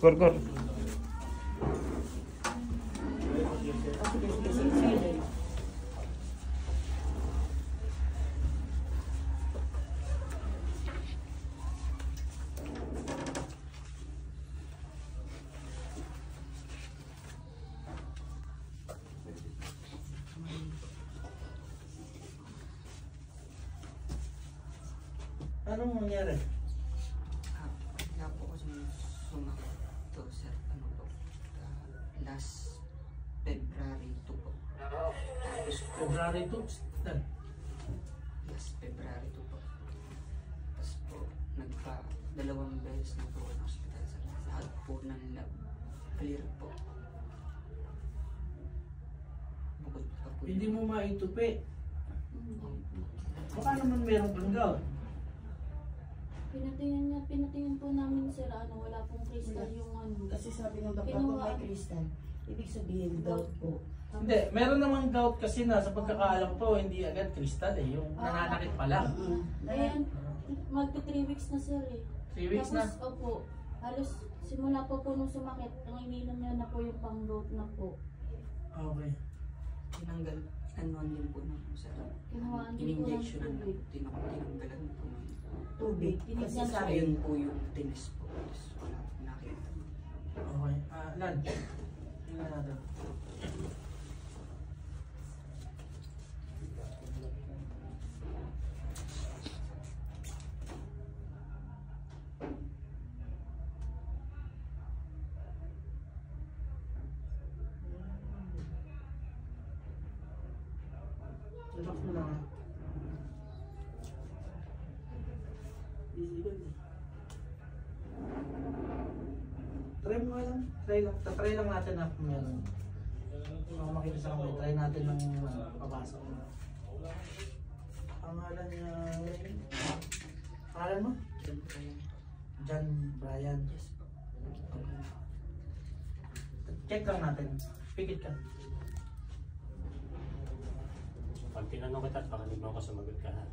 Kor, kor. Anong nangyari? Wala po kasi sumakit to, sir. Ano po? Last February 2 po. Tapos po, February 2? last February 2 po. Tapos po, dalawang beses na po ng hospital, sir. Lahat po ng lab. Clear po. Bukod pa po. Hindi mo maitupi. Um, Baka naman meron kang gout. Pinatingin po namin sir, wala pong crystal yung ano. Kasi sabi ng doktor kung may crystal, ibig sabihin gout po. Hindi, meron namang gout kasi na sa pagkakaalam ko, hindi agad kristal eh. Yung nananakit pa lang. Ayan, magka 3 weeks na sir eh. 3 weeks na? Tapos, opo, halos simula po nung sumakit, ang ininom niya na po yung pang-gout na po. Okay. Tinanggalan din po ng sir. Kinuhaan din po ng In-injectionan na po. tubig. Tinanggalan po ng Tubig. Kasi Tinignan sabi, ayun po yung tinis po. Tapos wala po nakita. Okay. Lan, tingnan natin. Relax mo lang ha. Easy lang. Try mo nga lang. Try lang natin na kung meron. Kung makita sa kamay, try natin ng papasok. Pangalan niya... Pangalan mo? John Brian. Yes po. Check lang natin. Pikit ka. Pag tinanong kita, baka hindi mo ako sumagot ka ha.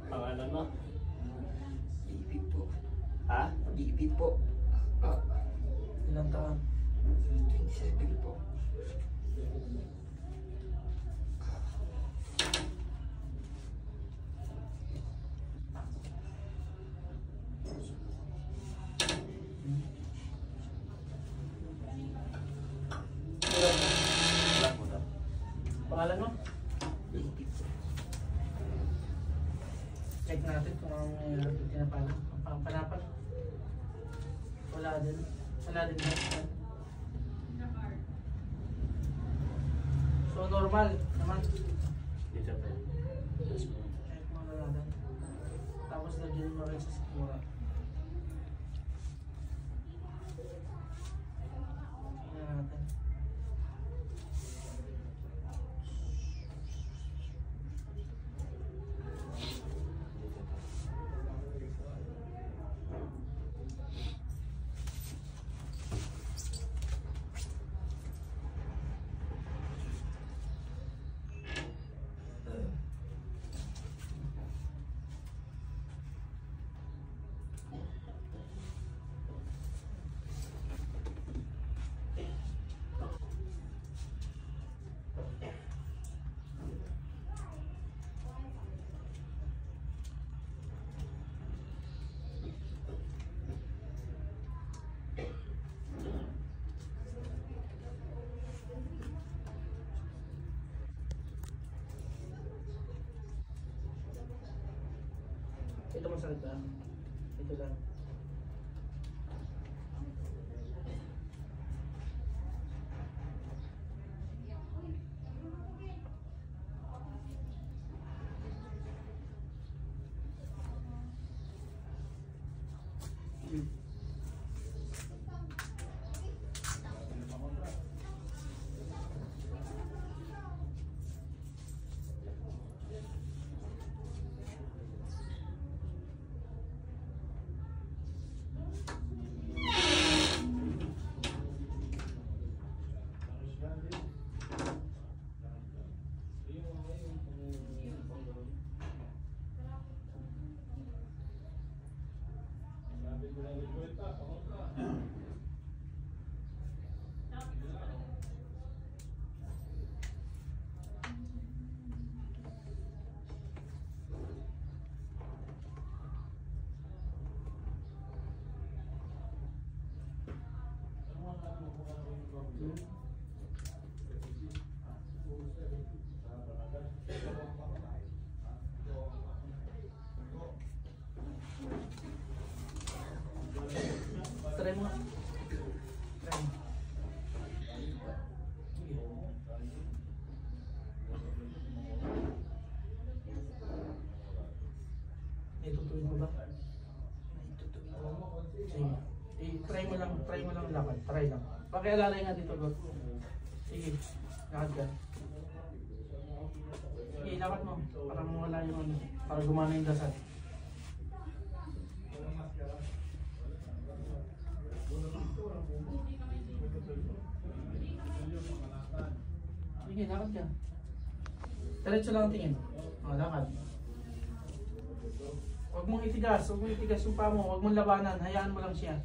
Pangalan mo? Ibig po. Ha? Ibig po. Ilang taon? 27 po. Wala mo daw. Pangalan mo? Ibig po. Check natin kung ang tinapalan. Ang panapan. Wala din. Wala din. So normal naman. Dito pa. Check mo na natin. Tapos lagyan mo rin sa sikmura. Tingnan natin. Ito masakit ba? Ito lang. Try mo. Try mo. Itutuloy mo ba? Sige. Try mo lang lakad. Try lang. Pakialalay nga dito, bro. Sige. Lakad ka. Sige, lakad mo. Para mawala yung ano. Para gumana yung dasal. Sige, lakad ka. Diretso lang ang tingin. O, lakad. Huwag mong itigas yung paa mo, huwag mong labanan, hayaan mo lang siya.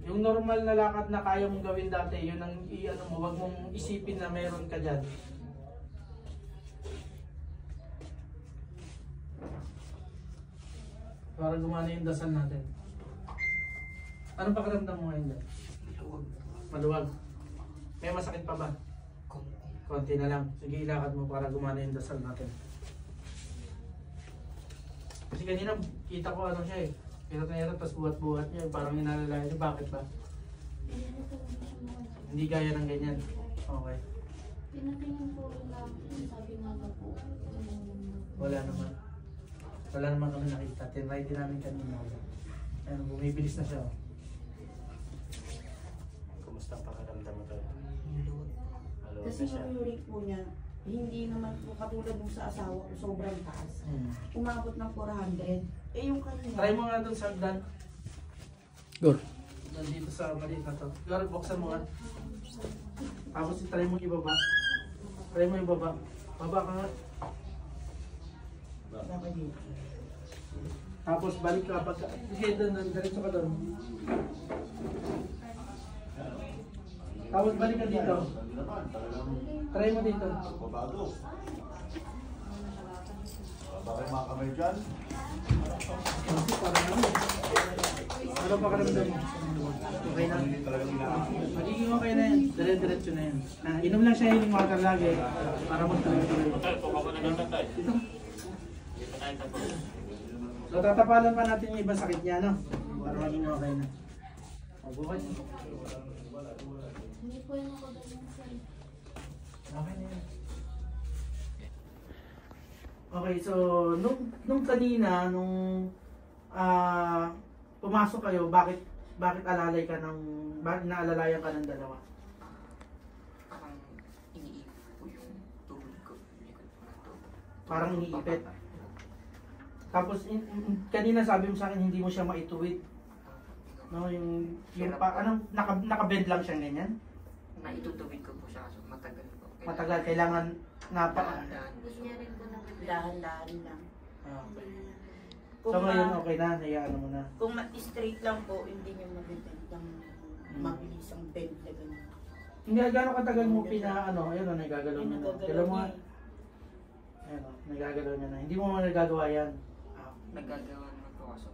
Yung normal na lakad na kaya mong gawin dati, yun ang i-ano mo, huwag mong isipin na meron ka dyan. Para gumana yung dasal natin. Anong pakiramdam mo ngayon dyan? Maluwag. Maluwag. May masakit pa ba? Konti. Konti na lang. Sige, ilakad mo para gumana yung dasal natin. Kasi kanina, kita ko ano siya eh. Hirap na hirap, tapos buhat-buhat niya. Parang inalalayan niya. Bakit ba? Hindi gaya ng ganyan. Okay. Tinatingin po lang, sabi nga ba po. Wala naman. Wala naman kami nakita. Tinry din namin kanina. Ayan, bumibilis na siya. Oh. Kumusta ang pakiramdam mo tayo? Maluwag. Maluwag Kasi na siya. yung uric po niya, hindi naman po katulad nung sa asawa ko, sobrang taas. Umabot ng 400. Eh yung kanina, Try mo nga dun sa hagdan. Gor. Dito sa maliit na to. Gor, buksan mo nga. Tapos try mo ibaba. Try mo ibaba. Baba ka nga. dapat dito. Tapos balik ka pagka. Sige, doon. Diretso ka doon. Tapos balik ka dito. Try mo dito. Babago. Bakit mga kamay dyan? Kasi parang ano. Ano pa karamdam mo? Okay na? Hindi talaga inaakit. Magiging okay na yan. Dire-diretso na yan. Inom lang siya yung water lagi. Para magtuloy-tuloy. Tay, puka mo na dito, tay. Dito tayo tapo. So tatapalan pa natin yung ibang sakit niya, no? Para maging okay na. Bukas. Hindi po yung ako ganyan sir. Okay na yan. Okay, so nung kanina, nung pumasok kayo, bakit alalay ka bakit naalalayan ka ng dalawa? Parang iniipit po yung tuhod ko. Likod po na to. Parang iniipit. Tapos kanina sabi mo sa akin hindi mo siya maituwid. No, yung naka-bend lang siya ganyan. Naitutuwid ko po siya kasi matagal po. Matagal kailangan Dahan-dahan po Gusto niya rin po na Dahan-dahan lang. Ah. Kung, So ngayon okay na, hayaan mo na. kung straight lang po, hindi niya mabibend ng mabilis ang bend na ganun. Hindi gaano katagal mo ayun o, nagagalaw Ay, niya na. nagagalaw Kailan mo niya nga, eh. ayun o, nagagalaw niya na. Hindi mo nga nagagawa yan. Nagagawa naman po kasi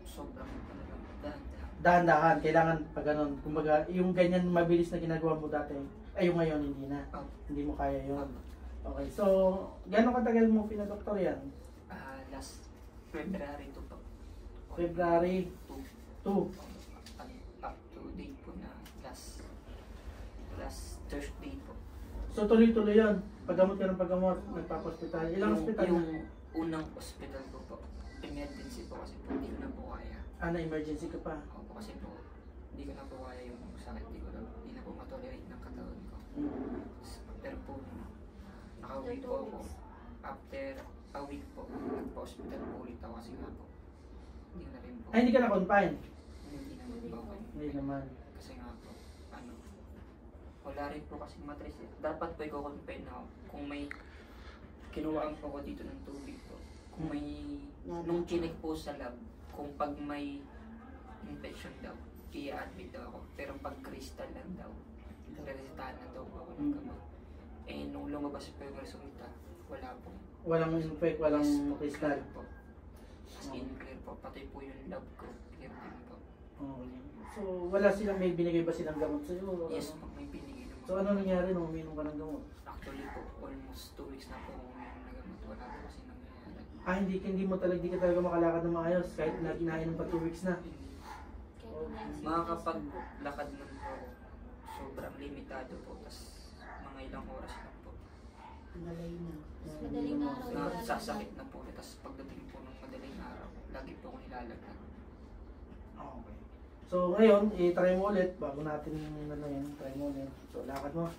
sobrang talagang dahan-dahan. Dahan-dahan, kailangan pag ganun. Kumbaga, yung ganyan mabilis na ginagawa mo dati, ay yung ngayon hindi na. Oh, Hindi mo kaya yun. Okay, so, gaano katagal mo pinadoktor yan? last February to po. February 2. Up to date po na last Thursday po. So, tuloy-tuloy yan. Paggamot ka ng paggamot, nagpapahospital. Ilang hospital Yung na? unang hospital ko po, emergency po kasi po hindi ko na po kaya. Na-emergency ka pa. Ako po kasi po, hindi ko na po kaya yung sakit. Hindi na po matolerate ng katawan ko. Pero po, nakauwi po ako. After a week po, nagpa-hospital po ulit ako kasi nga po. Hindi ko na rin po. Ay, hindi ka na-confine? Hindi naman po ako. Hindi naman. Kasi nga po, wala rin po kasi matris. Dapat po i-confine ako. Kung may kinuhaan po ako dito ng tubig po. Kung may, nung chinek po sa lab, kung pag may infection daw, i-admit daw ako. Pero pag crystal lang daw, resetahan na daw po ako ng gamot. Eh, nung lumabas po yung resulta, wala po. Walang infect, walang Yes po, crystal. clear po. Skin clear po, pati po yung lab ko, clear din po. Okay. So, wala silang, may binigay ba silang gamot sa'yo? O Yes ano? po, may binigay naman. So, ano nangyari nung uminom ka ng gamot? Actually po, almost 2 weeks na po ako ngayon nagamot. Wala po kasi nangyayari. Ah, hindi mo talaga, di ka talaga makalakad ng maayos kahit na kinainom pa 2 weeks na. Makakapaglakad man po ako, sobrang limitado po. Tapos mga ilang oras lang po. Malay na. Madaling araw. Sasakit na po. Tapos pagdating po ng madaling araw, lagi po akong nilalagyan. Okay. So, ngayon, i-try mo ulit bago natin ano yun, try mo ulit. So, lakad mo.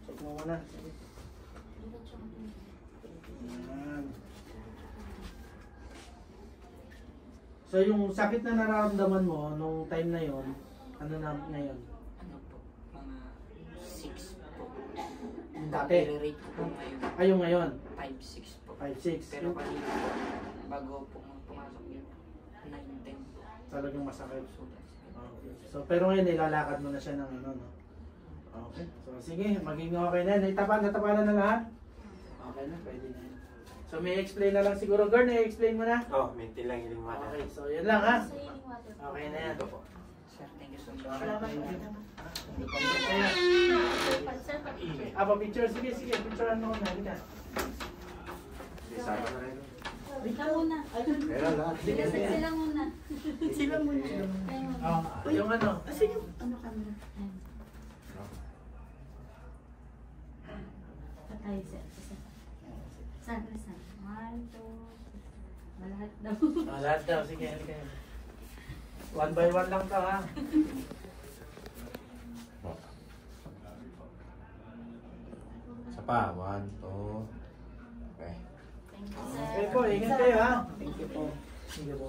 Check mo muna. Sige. Yan. So, yung sakit na nararamdaman mo nung time na yon, ano na ngayon? Ano po, mga 6 po. Yung dati? Rate ko po ngayon, Ay, yung ngayon? 5-6 po. 5-6. Pero kanina po, bago po pumasok yun, 9-10 po. Talagang masakit. So, that's it. Okay. So, pero ngayon, nilalakad mo na siya ng ano, no? Okay. So, sige, maging okay na. Natapalan na lahat? Okay na, pwede na yun. So, may explain na lang siguro. Girl, na-explain mo na? Oh, maintain lang yung water. Okay, so yun lang ha. Sa healing water po. Okay na yan. Sir, thank you so much. Salamat po. Kaya, Sir, pa-picture. pa-picture. Sige, picturean mo na. Halika. Isama na rin. Ikaw muna. Kaya lahat. Sige, sige. Sila muna. Sila muna. Kayo muna. Yung ano. Sige, ano camera? Patay, sir. Saan? 1, 2, lahat daw. Lahat daw. Sige, halika. 1 by 1 lang to ha. Isa pa. 1, 2. Okay. Thank you, sir. Okay po, ingat kayo ha. Thank you po. Sige po.